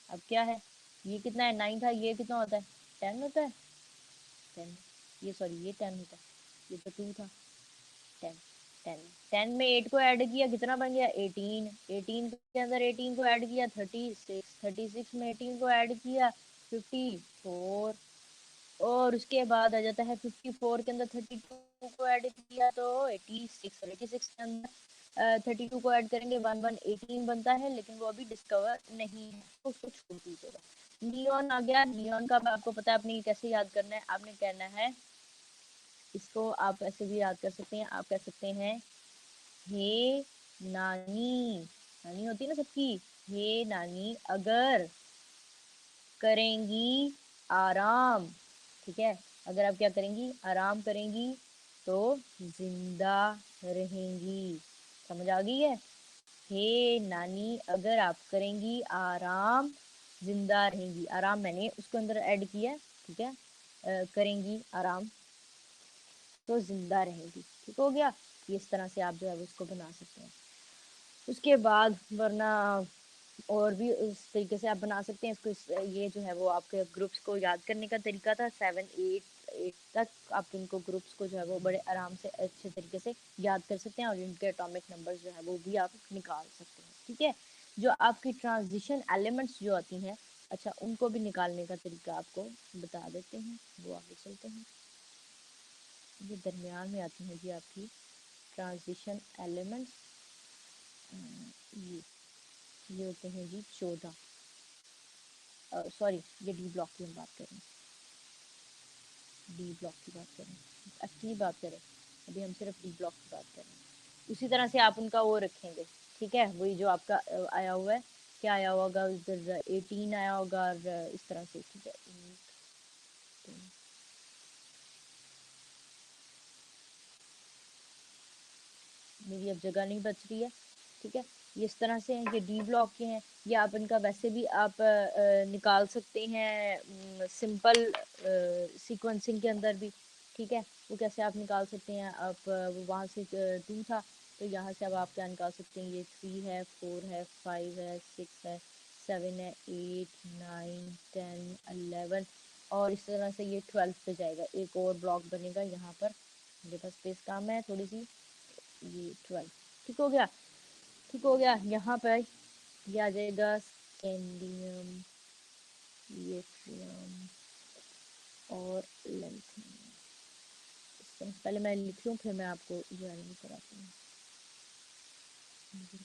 अब क्या है? ये कितना है? 9 था, ये कितना होता है? 10 होता है। 10, ये सॉरी, ये 10 होता है, ये तो 2 था। 10, 10, 10 में 8 को ऐड किया, कितना बन गया? 18। 18 के अंदर 18 को ऐड किया, 36। 36 में 18 को ऐड किया, 54। और उसके बाद आ जाता है 54 के अंदर 32 को ऐड किया तो 86। और 86 के अंदर 32 को ऐड करेंगे, 18 बनता है, लेकिन वो अभी डिस्कवर नहीं है, तो उसको छोड़ दीजिएगा। नियॉन आ गया। नियॉन का आपको पता है, आपने कैसे याद करना है? आपने कहना है, इसको आप ऐसे भी याद कर सकते हैं। आप कह सकते हैं हे नानी, नानी होती है ना सबकी, हे नानी अगर करेंगी आराम, ठीक है, अगर आप क्या करेंगी? आराम करेंगी तो जिंदा रहेंगी। समझ आ गई है? हे नानी अगर आप करेंगी आराम, जिंदा रहेंगी, आराम मैंने उसके अंदर ऐड किया, ठीक है। करेंगी आराम तो जिंदा रहेंगी, ठीक हो गया। इस तरह से आप जो है उसको बना सकते हैं। उसके बाद वरना और भी उस तरीके से आप बना सकते हैं इसको। ये जो है वो आपके ग्रुप्स को याद करने का तरीका था। 7 8 तक आप इनको ग्रुप्स को जो है वो बड़े आराम से अच्छे तरीके से याद कर सकते हैं और इनके एटॉमिक नंबर्स जो है वो भी आप निकाल सकते हैं, ठीक है। जो आपकी ट्रांजिशन एलिमेंट्स जो आती हैं, अच्छा उनको भी निकालने का तरीका आपको बता देते हैं, वो आगे चलते हैं। ये दरमियान में आती हैं जी आपकी ट्रांजिशन एलिमेंट्स। ये होते हैं जी 14, सॉरी ये डी ब्लॉक की हम बात करें, डी ब्लॉक की बात करें, अच्छी बात करें, अभी हम सिर्फ डी ब्लॉक की बात कर रहे हैं। उसी तरह से आप उनका वो रखेंगे, ठीक है। वही जो आपका आया हुआ है, क्या आया होगा उधर, 18 आया होगा और इस तरह से, ठीक है। मेरी अब जगह नहीं बच रही है, ठीक है। ये इस तरह से हैं, ये डी ब्लॉक के हैं। ये आप इनका वैसे भी आप निकाल सकते हैं सिंपल सीक्वेंसिंग के अंदर भी, ठीक है। वो कैसे आप निकाल सकते हैं, आप वहाँ से 2 था तो यहाँ से अब आप क्या निकाल सकते हैं, ये 3 है, 4 है, 5 है, 6 है, 7 है, 8 9 10 11 और इस तरह से ये 12 पे जाएगा। एक और ब्लॉक बनेगा यहाँ पर, मेरे पास स्पेस कम है थोड़ी सी, ये 12, ठीक हो गया। ठीक हो गया। यहाँ पर ये आ जाएगा स्कैंडियम, यट्रियम और लेंथियम। पहले मैं लिख लूँ फिर मैं आपको ज्वाइन कराती हूँ। ठीक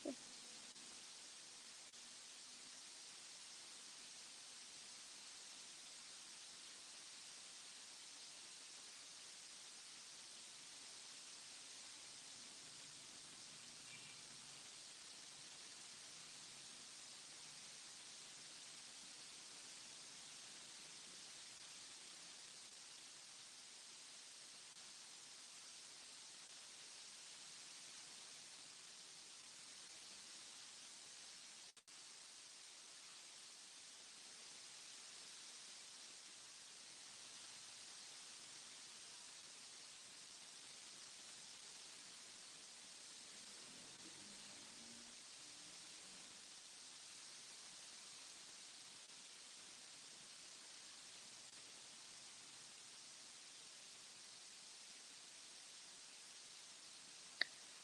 है।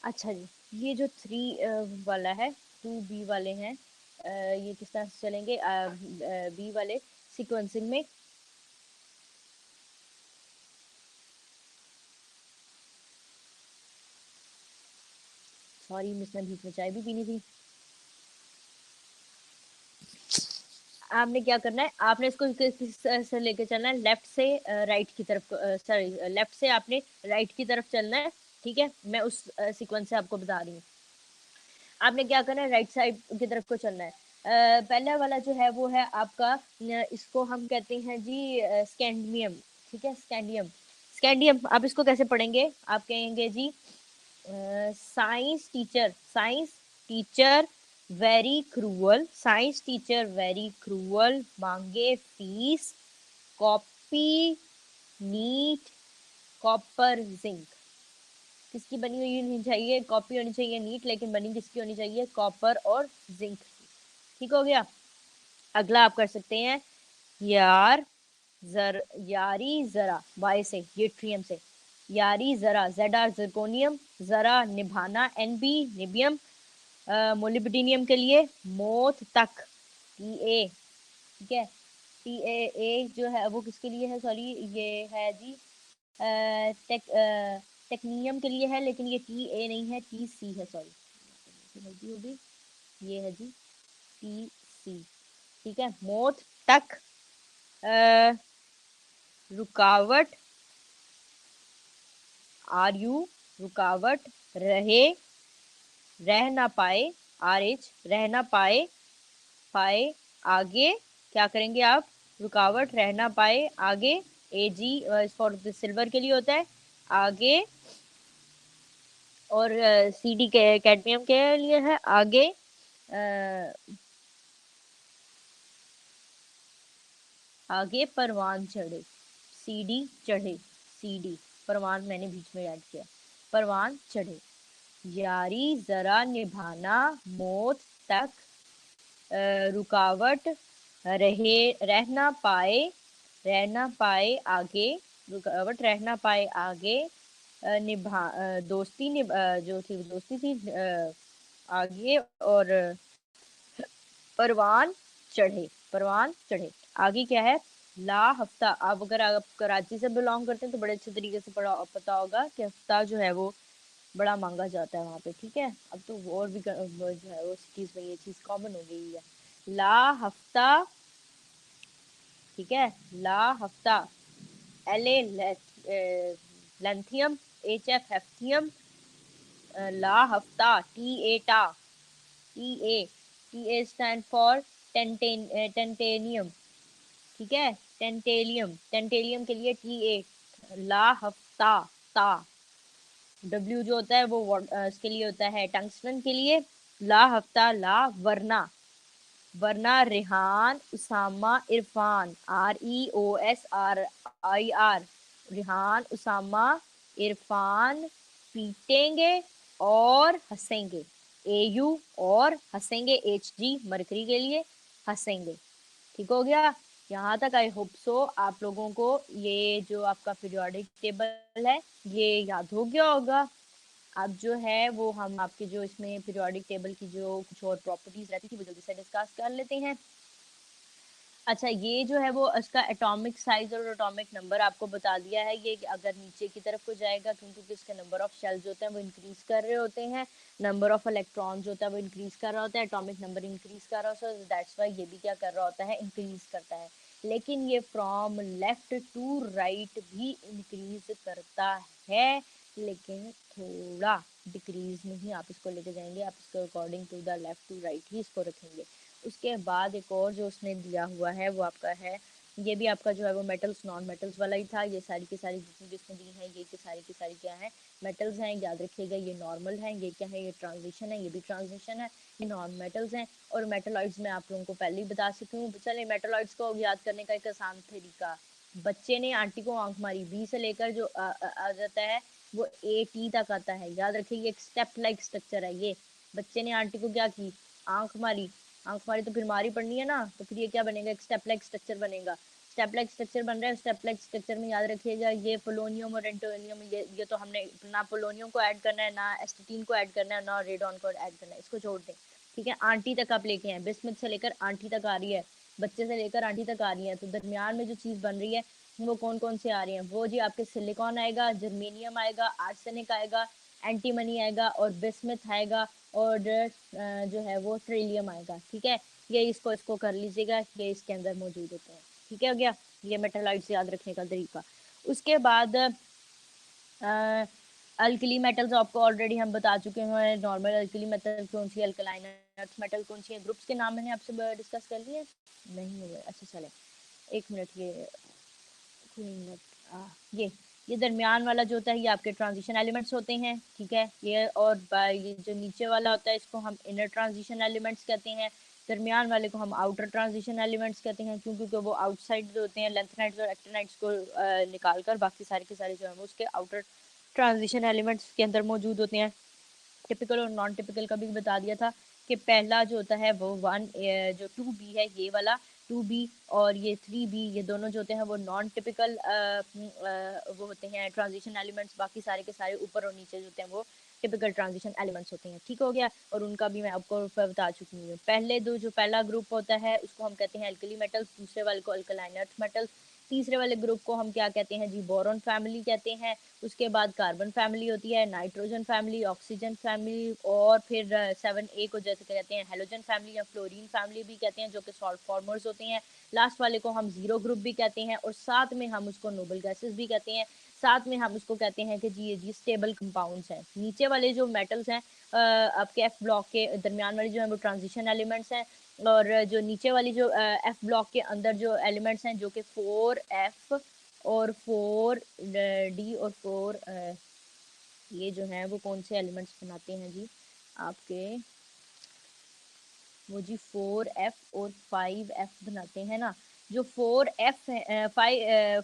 अच्छा जी, ये जो 3 वाला है, 2B वाले हैं, ये किस तरह से चलेंगे, बी वाले सीक्वेंसिंग में। सॉरी मिस, मैं बीच में चाय भी पीनी थी। आपने क्या करना है, आपने इसको किस तरह से लेके चलना है, लेफ्ट से राइट की तरफ, सॉरी लेफ्ट से आपने राइट की तरफ चलना है, ठीक है। मैं उस सीक्वेंस से आपको बता रही हूँ। आपने क्या करना है, राइट साइड की तरफ को चलना है। पहला वाला जो है वो है आपका, इसको हम कहते हैं जी स्कैंडियम, ठीक है। स्कैंडियम, स्कैंडियम आप इसको कैसे पढ़ेंगे, आप कहेंगे जी science teacher, science teacher very cruel, science teacher very cruel, मांगे fees, copy neat, copper zinc. किसकी बनी हुई होनी चाहिए, कॉपी होनी चाहिए नीट, लेकिन बनी किसकी होनी चाहिए, कॉपर और जिंक। ठीक हो गया। अगला आप कर सकते हैं यार, यारी जरा, वाई से, यूट्रियम से, यारी जरा, जेड आर जर्कोनियम, जरा निभाना, एन बी निबियम, मोलिब्डेनियम के लिए मौत तक, टी ए, ठीक है। टी ए, ए जो है वो किसके लिए है, सॉरी ये है जी टेक्नियम के लिए है, लेकिन ये टी ए नहीं है, टी सी है, सॉरी गलती होगी, ये है जी टी सी, ठीक है, मौत तक रुकावट, आर यू, रुकावट, रहे, रह ना पाए, आर एच, रह ना पाए, पाए, आगे, क्या करेंगे आप, रुकावट, रह ना पाए, आगे, ए जी फॉर सिल्वर के लिए होता है, आगे, और सी डी कैडमियम के लिए है, आगे, आगे परवान चढ़े, सी डी चढ़े, सी डी, परवान मैंने बीच में ऐड किया, परवान चढ़े, यारी जरा निभाना, मौत तक रुकावट, रहे, रह ना पाए, रह ना पाए, आगे, रुकावट, रह ना पाए, आगे, दोस्ती जो थी दोस्ती थी, आगे, और परवान चढ़े, परवान चढ़े, आगे क्या है, ला हफ्ता। अब अगर आप कराची से बिलोंग करते हैं तो बड़े अच्छे तरीके से पता होगा कि हफ्ता जो है वो बड़ा महंगा जाता है वहाँ पे, ठीक है। अब तो और भी वो जो है वो सिटीज में ये चीज कॉमन हो गई है, ला हफ्ता, ठीक है, ला हफ्ता, L A lanthanum, H F hafnium, ला हफ्ता, टी ए टा, T A, T A stand for tantalum, ठीक है, टेंटेलियम, टेंटेलियम के लिए टी ए, ला हफ्ता, ता, डब्ल्यू जो होता है वो इसके लिए होता है टंगस्टन के लिए, ला हफ्ता, ला, वरना, वरना, Rihan, Usama, Irfan, R E O S R I R, Rihan, Usama, Irfan पीटेंगे और हंसेंगे, ए यू, और हंसेंगे, एच जी, मरकरी के लिए, हंसेंगे। ठीक हो गया, यहाँ तक आई होप सो आप लोगों को ये जो आपका पीरियोडिक टेबल है ये याद हो गया होगा। अब जो है वो हम आपके जो इसमें पीरियोडिक टेबल की जो कुछ और प्रॉपर्टीज रहती थी वो जल्दी से डिस्कस कर लेते हैं। अच्छा, ये जो है वो इसका एटॉमिक साइज और एटॉमिक नंबर आपको बता दिया है। ये अगर नीचे की तरफ को जाएगा क्योंकि इसके नंबर ऑफ शेल्स जो होते हैं वो इंक्रीज कर रहे होते हैं, नंबर ऑफ इलेक्ट्रॉन जो होता है वो इंक्रीज कर रहा होता है, एटॉमिक नंबर इंक्रीज कर रहा होता है, दैट्स वाई ये भी क्या कर रहा होता है, इंक्रीज करता है। लेकिन ये फ्रॉम लेफ्ट टू राइट भी इंक्रीज करता है, लेकिन थोड़ा डिक्रीज नहीं आप इसको लेके जाएंगे, आप इसको according to the left to right ही इसको रखेंगे। उसके बाद एक और जो उसने दिया हुआ है वो आपका है, ये भी आपका जो है वो मेटल्स नॉन मेटल्स वाला ही था। ये सारी की सारी जितनी भी इसमें दी हैं ये की सारी क्या है, मेटल्स हैं, याद रखिएगा। ये नॉर्मल है, ये क्या है, ये ट्रांजिशन है, ये भी ट्रांजिशन है, ये नॉन मेटल्स हैं। और मेटलॉइड्स मैं आप लोगों को पहले ही बता चुकी हूँ। चलिए मेटलॉइड्स को याद करने का एक आसान तरीका, बच्चे ने आंटी को आंख मारी, बी से लेकर जो आ जाता है वो ए टी तक आता है। याद रखिए ये एक स्टेप लाइक स्ट्रक्चर है। ये बच्चे ने आंटी को क्या की, आंख मारी, आंख मारी तो फिर मारी पड़नी है ना, तो फिर ये क्या बनेगा, एक स्टेप लाइक स्ट्रक्चर बनेगा। स्टेप लाइक स्ट्रक्चर बन रहा है, स्टेप लाइक स्ट्रक्चर में याद रखिएगा ये पोलोनियम और एंटोनियम, ये तो हमने ना पोलोनियम को ऐड करना है, ना एस्टेटीन को ऐड करना है, ना रेडॉन को ऐड करना है, इसको छोड़ दें। ठीक है, आंटी तक आप लेके हैं, बिस्मिथ से लेकर आंटी तक आ रही है, बच्चे से लेकर आंटी तक आ रही है, तो दरमियान में जो चीज़ बन रही है वो कौन कौन से आ रही हैं, वो जी आपके सिलिकॉन आएगा, जर्मेनियम आएगा, आर्सेनिक आएगा, एंटीमनी आएगा, और बिस्मिथ आएगा, और जो है वो ट्रिलियम आएगा। ठीक है, ये इसको इसको कर लीजिएगा, ये इसके अंदर मौजूद होते हैं। ठीक है, हो गया ये मेटालॉइड्स याद रखने का तरीका। उसके बाद अल्कली मेटल्स आपको ऑलरेडी हम बता चुके हैं, नॉर्मल अल्कली मेटल कौन सी, अल्कलाइन अर्थ मेटल कौन सी है, ग्रुप्स के नाम मैंने आपसे डिस्कस कर लिए नहीं हुए। अच्छा चले एक मिनट, ये दरमियान वाला जो होता है ये आपके ट्रांजिशन एलिमेंट्स होते हैं। ठीक है, ये और ये जो नीचे वाला होता है इसको हम इनर ट्रांजिशन एलिमेंट्स कहते हैं, दरमियान वाले को हम आउटर ट्रांजिशन एलिमेंट्स कहते हैं, क्योंकि वो आउटसाइड जो होते हैं लेंथनाइड्स और एक्टिनाइड्स को निकाल कर बाकी सारे के सारे जो है वो उसके आउटर ट्रांजिशन एलिमेंट्स के अंदर मौजूद होते हैं। टिपिकल और नॉन टिपिकल का भी बता दिया था कि पहला जो होता है वो जो 2B है ये वाला 2B, और ये 3B, ये दोनों जो होते हैं वो नॉन टिपिकल वो होते हैं ट्रांजिशन एलिमेंट्स, बाकी सारे के सारे ऊपर और नीचे जो होते हैं वो टिपिकल ट्रांजिशन एलिमेंट्स होते हैं। ठीक हो गया, और उनका भी मैं आपको बता चुकी हूँ। पहले दो जो पहला ग्रुप होता है उसको हम कहते हैं अल्कली मेटल्स, दूसरे वाले को अल्कलाइन अर्थ मेटल्स। तीसरे वाले ग्रुप को हम क्या कहते हैं जी, बोरॉन फैमिली कहते हैं। उसके बाद कार्बन फैमिली होती है, नाइट्रोजन फैमिली, ऑक्सीजन फैमिली, और फिर 7A को जैसे कहते हैं हेलोजन फैमिली या फ्लोरीन फैमिली भी कहते हैं, जो कि सॉल्ट फॉर्मर्स होते हैं। लास्ट वाले को हम जीरो ग्रुप भी कहते हैं, और साथ में हम उसको नोबल गैसेस भी कहते हैं। साथ में हम उसको कहते हैं कि जी ये जी स्टेबल कंपाउंड्स हैं। नीचे वाले जो मेटल्स हैं आपके एफ ब्लॉक के दरमियान वाली जो है वो ट्रांजिशन एलिमेंट्स हैं, और जो नीचे वाली जो एफ ब्लॉक के अंदर जो एलिमेंट्स हैं जो कि 4F और 4D और 4 ये जो है वो कौन से एलिमेंट्स बनाते हैं जी आपके, वो जी 4F और 5F बनाते हैं ना। जो 4F है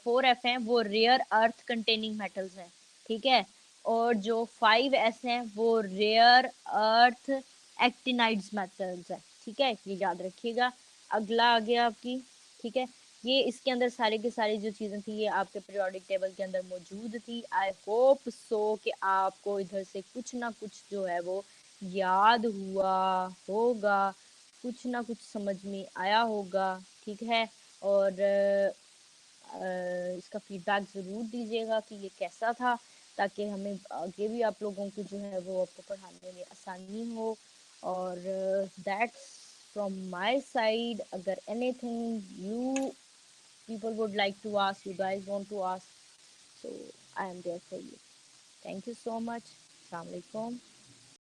4F हैं वो रेयर अर्थ कंटेनिंग मेटल्स हैं, ठीक है। और जो 5S हैं वो रेयर अर्थ एक्टिनाइड्स मेटल्स हैं, ठीक है, ये याद रखिएगा। अगला आ गया आपकी, ठीक है। ये इसके अंदर सारे के सारी जो चीज़ें थी ये आपके पीरियोडिक टेबल के अंदर मौजूद थी। आई होप सो कि आपको इधर से कुछ ना कुछ जो है वो याद हुआ होगा, कुछ ना कुछ समझ में आया होगा, ठीक है। और इसका फीडबैक ज़रूर दीजिएगा कि ये कैसा था, ताकि हमें आगे भी आप लोगों को जो है वो आपको पढ़ाने में आसानी हो। और दैट्स फ्रॉम माय साइड। अगर anything you people would like to ask, you guys want to ask, so I am there for you. Thank you so much. Assalamu alaikum.